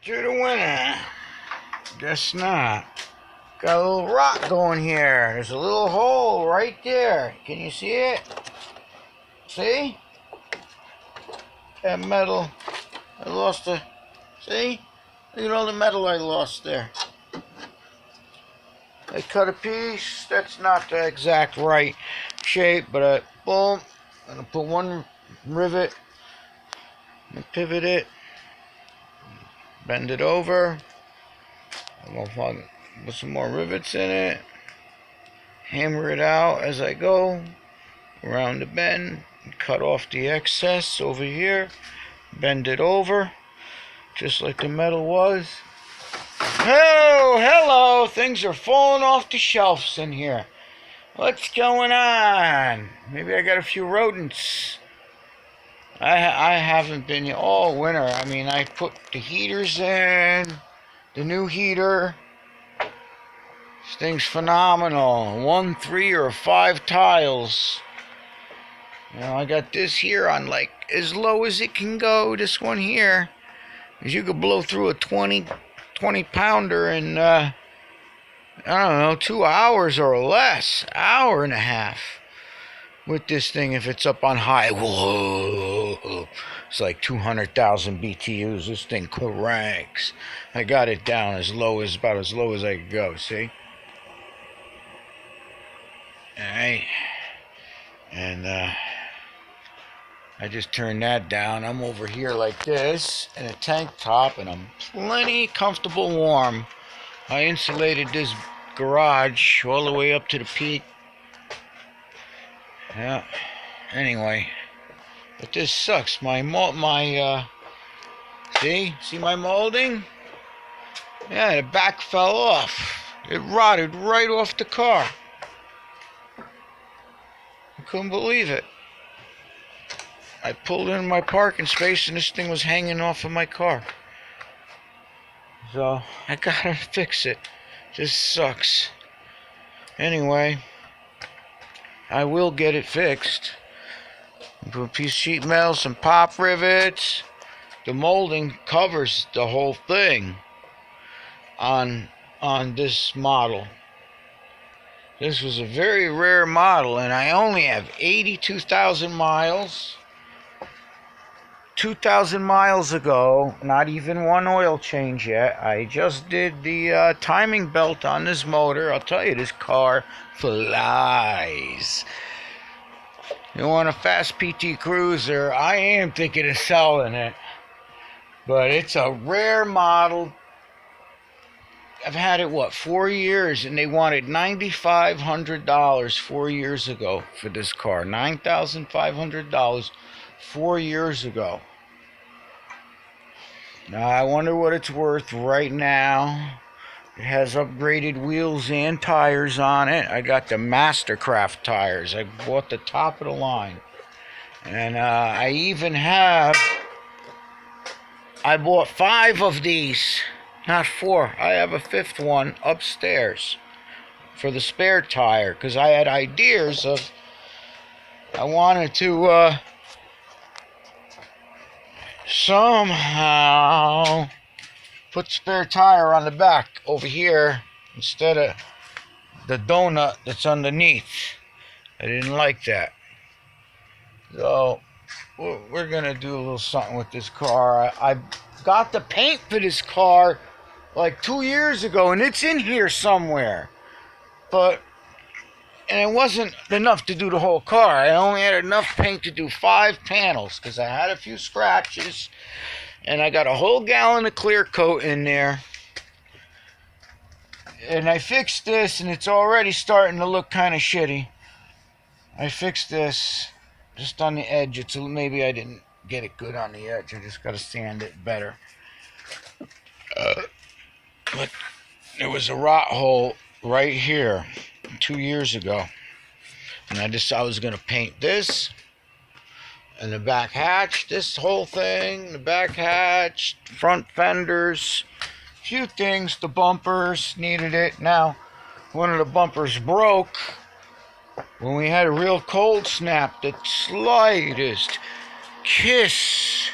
You're the winner. Guess not. Got a little rock going here. There's a little hole right there. Can you see it? See? That metal. I lost the... See? Look at all the metal I lost there. I cut a piece. That's not the exact right shape, but boom. I'm going to put one rivet and pivot it. Bend it over. I'm going to put some more rivets in it. Hammer it out as I go around the bend. Cut off the excess over here. Bend it over just like the metal was. Oh, hello! Things are falling off the shelves in here. What's going on? Maybe I got a few rodents. I haven't been here all winter. I mean, I put the heaters in, the new heater. This thing's phenomenal. 1, 3, or 5 tiles. You know, I got this here on like as low as it can go. This one here, because you could blow through a 20 pounder in I don't know, 2 hours or less, hour and a half with this thing if it's up on high. Whoa, it's like 200,000 BTUs. This thing cranks. I got it down as low as about as low as I could go. See? Alright, and I just turned that down. I'm over here like this in a tank top, and I'm plenty comfortable warm. I insulated this garage all the way up to the peak. Yeah. Anyway, but this sucks. See my molding? Yeah, the back fell off. It rotted right off the car. I couldn't believe it. I pulled in my parking space and this thing was hanging off of my car. So I gotta fix it. This sucks. Anyway, I will get it fixed. Put a piece of sheet metal, some pop rivets. The molding covers the whole thing on this model. This was a very rare model, and I only have 82,000 miles. 2,000 miles ago, not even one oil change yet. I just did the timing belt on this motor. I'll tell you, this car flies. You want a fast PT Cruiser? I am thinking of selling it, but it's a rare model. I've had it, 4 years, and they wanted $9,500 4 years ago for this car. $9,500 4 years ago. Now, I wonder what it's worth right now. It has upgraded wheels and tires on it. I got the Mastercraft tires. I bought the top of the line. And I bought 5 of these. Not 4. I have a 5th one upstairs for the spare tire, because I had ideas of, I wanted to somehow put spare tire on the back over here instead of the donut that's underneath. I didn't like that. So we're gonna do a little something with this car. I got the paint for this car like 2 years ago, and it's in here somewhere, and it wasn't enough to do the whole car. I only had enough paint to do 5 panels because I had a few scratches, and I got a whole gallon of clear coat in there. And I fixed this, and it's already starting to look kind of shitty. I fixed this just on the edge. Maybe I didn't get it good on the edge. I just got to sand it better. But there was a rot hole right here 2 years ago, and I decided I was going to paint this and the back hatch, this whole thing, the back hatch, front fenders, a few things. The bumpers needed it. Now, one of the bumpers broke when we had a real cold snap. The slightest kiss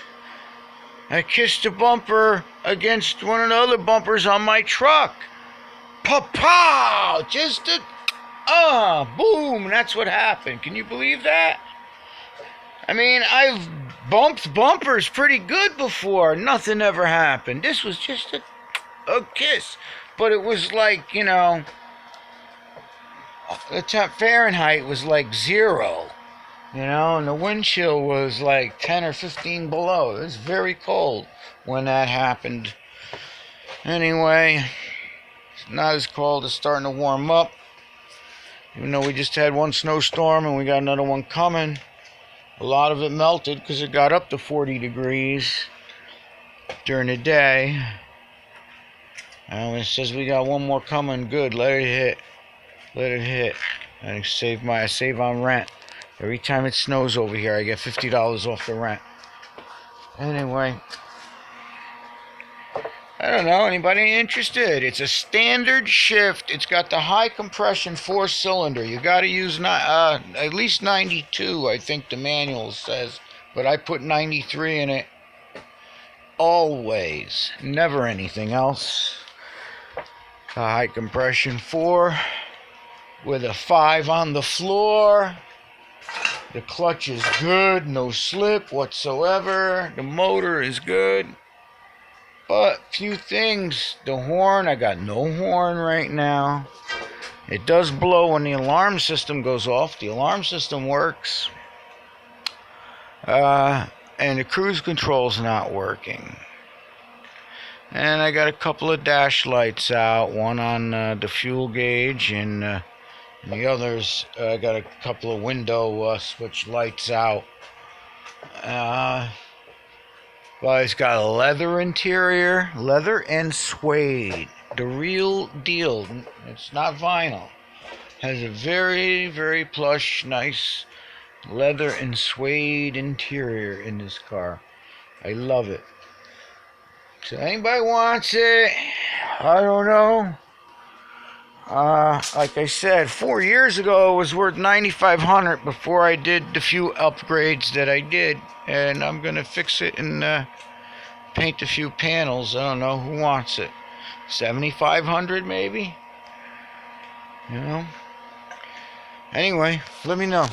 I kissed the bumper against one of the other bumpers on my truck. Pa-pow! Just a, boom, that's what happened. Can you believe that? I mean, I've bumped bumpers pretty good before. Nothing ever happened. This was just a kiss. But it was like, you know, the Fahrenheit was like 0. You know, and the wind chill was like 10 or 15 below. It was very cold when that happened. Anyway, it's not as cold. It's starting to warm up. Even though we just had one snowstorm and we got another one coming. A lot of it melted because it got up to 40 degrees during the day. And it says we got one more coming. Good. Let it hit. Let it hit. I save on rent. Every time it snows over here, I get $50 off the rent. Anyway, I don't know. Anybody interested? It's a standard shift. It's got the high compression 4-cylinder. You got to use at least 92, I think the manual says. But I put 93 in it. Always. Never anything else. A high compression 4 with a 5 on the floor. The clutch is good, no slip whatsoever. The motor is good. But few things. The horn, I got no horn right now. It does blow when the alarm system goes off. The alarm system works. And the cruise control's not working. And I got a couple of dash lights out. One on the fuel gauge and the others, I got a couple of window switch lights out. Well, it's got a leather interior, leather and suede. The real deal. It's not vinyl. Has a very, very plush, nice leather and suede interior in this car. I love it. So anybody wants it, I don't know. Like I said, 4 years ago it was worth $9,500 before I did the few upgrades that I did, and I'm gonna fix it and paint a few panels. I don't know who wants it. $7,500 maybe. You know. Anyway, let me know.